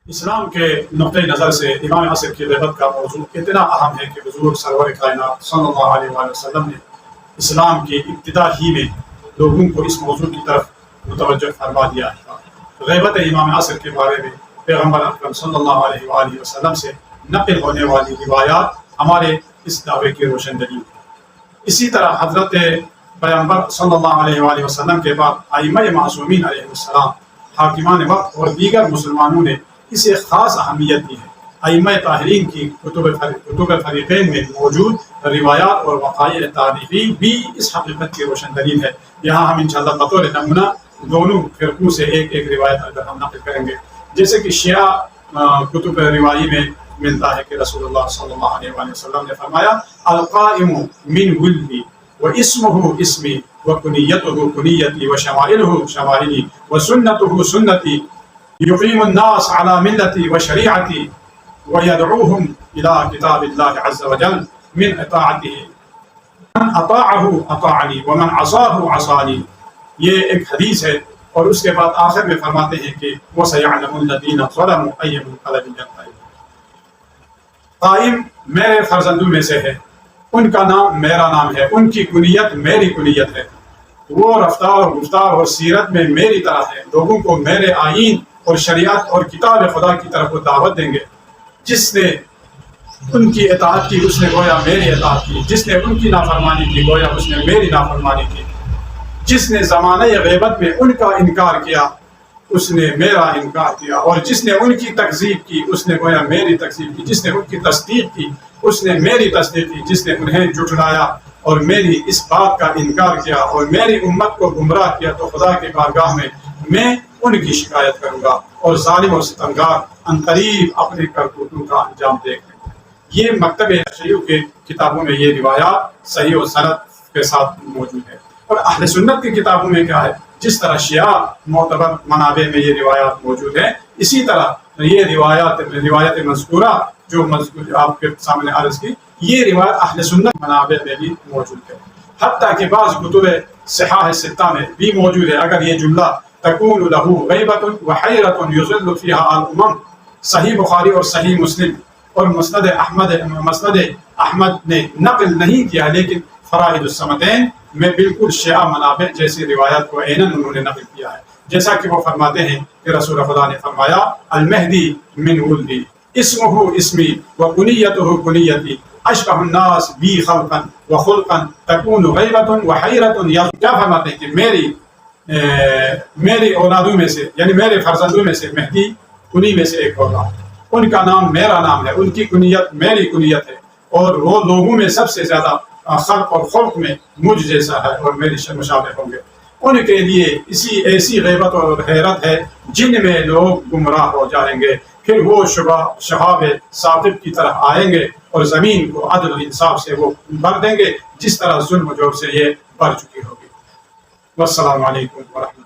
اسلام کے نقطۂ نظر سے امام عصر کی غیبت کا موضوع اتنا اہم ہے کہ حضور سرور کائنات صلی اللہ علیہ وآلہ وسلم نے اسلام کی ابتدا ہی میں لوگوں کو اس موضوع کی طرف متوجہ فرما دیا ہے۔ غیبت امام عصر کے بارے میں پیغمبر اکرم صلی اللہ علیہ وآلہ وسلم سے نقل ہونے والی روایات ہمارے اس دعوے کی روشن دلیل ہے۔ اسی طرح حضرت پیغمبر صلی اللہ علیہ وآلہ وسلم کے بعد ائمہ معصومین علیہ السلام، حاکمان وقت اور دیگر مسلمانوں نے اسے خاص اہمیت دی ہے۔ ائمہ طاہرین کی کتب فریقین میں موجود روایات اور وقائع تاریخی بھی اس حقیقت کی روشن دلیل ہے۔ یہاں ہم انشاءاللہ بطور نمونہ دونوں فرقوں سے ایک ایک روایت اگر ہم نقل کریں گے، جیسے کہ شیعہ کتب روائی میں ملتا ہے کہ رسول اللہ صلی اللہ علیہ وآلہ وسلم نے فرمایا القائم من ولدی واسمہ اسمی وکنیتہ کنیتی وشمائلہ شمائلی وسنتہ سنتی یقیم الناس علی ملتی وشریعتی ویدعوہم الی کتاب اللہ عز وجل من اطاعتہ من اطاعہ اطاعنی ومن عصاہ عصانی۔ یہ ایک حدیث ہے، اور اس کے بعد آخر میں فرماتے ہیں کہ وَسَيَعْلَمُ الَّذِينَ ظَلَمُوا أَيَّ مُنقَلَبٍ يَنقَلِبُونَ۔ قائم میرے فرزندوں میں سے ہے، ان کا نام میرا نام ہے، ان کی کنیت میری کنیت ہے، وہ رفتار اور گفتار اور سیرت میں میری طرح ہے، لوگوں کو میرے آئین اور شریعت اور کتاب خدا کی طرف وہ دعوت دیں گے۔ جس نے ان کی اطاعت کی اس نے گویا میری اطاعت کی، جس نے ان کی نافرمانی کی گویا اس نے میری نافرمانی کی، جس نے زمانہ غیبت میں ان کا انکار کیا اس نے میرا انکار کیا، اور جس نے ان کی تکذیب کی اس نے گویا میری تکذیب کی، جس نے ان کی تصدیق کی اس نے میری تصدیق کی، جس نے انہیں جھٹلایا اور میری اس بات کا انکار کیا اور میری امت کو گمراہ کیا تو خدا کے بارگاہ میں ان کی شکایت کروں گا، اور ظالم اور ستمگار عنقریب اپنے کرتوتوں کا انجام دیکھ لیں گے۔ یہ مکتب شیعہ کے کتابوں میں یہ روایات صحیح و سند کے ساتھ موجود ہے، اور اہل سنت کی کتابوں میں کیا ہے، جس طرح شیعہ معتبر منابع میں یہ روایات موجود ہیں، اسی طرح یہ روایت مذکورہ جو آپ کے سامنے عرض کی، یہ روایت اہل سنت منابع میں بھی موجود ہے۔ حتیٰ کہ بعض کتب صحاح ستہ میں بھی موجود ہے، اگر یہ جملہ تکون لہ غیبۃ وحیرۃ یضل فیہا الامم، صحیح بخاری اور صحیح مسلم اور مسند احمد نے نقل نہیں کیا، لیکن فرائد الصمدین میں بالکل شیعہ منابع جیسی روایت کو عیناً انہوں نے نقل کیا ہے، جیسا کہ وہ فرماتے ہیں کہ رسول خدا نے فرمایا المہدی من ولدی اسمہ اسمی وکنیتہ کنیتی اشبہ الناس بی خلقا وخلقا تکون غیبۃ وحیرۃ۔ کیا فرماتے ہیں کہ میری اولادوں میں سے یعنی میرے فرزندوں میں سے مہدی انہی میں سے ایک ہوگا، ان کا نام میرا نام ہے، ان کی کنیت میری کنیت ہے، اور وہ لوگوں میں سب سے زیادہ خلق اور خلق میں مجھ جیسا ہے اور میری مشابہ ہوں گے۔ ان کے لیے ایسی غیبت اور حیرت ہے جن میں لوگ گمراہ ہو جائیں گے، پھر وہ شہاب ثاقب کی طرح آئیں گے اور زمین کو عدل و انصاف سے وہ بھر دیں گے، جس طرح ظلم و جور سے یہ بھر چکی ہوگی۔ والسلام علیکم ورحمۃ اللہ۔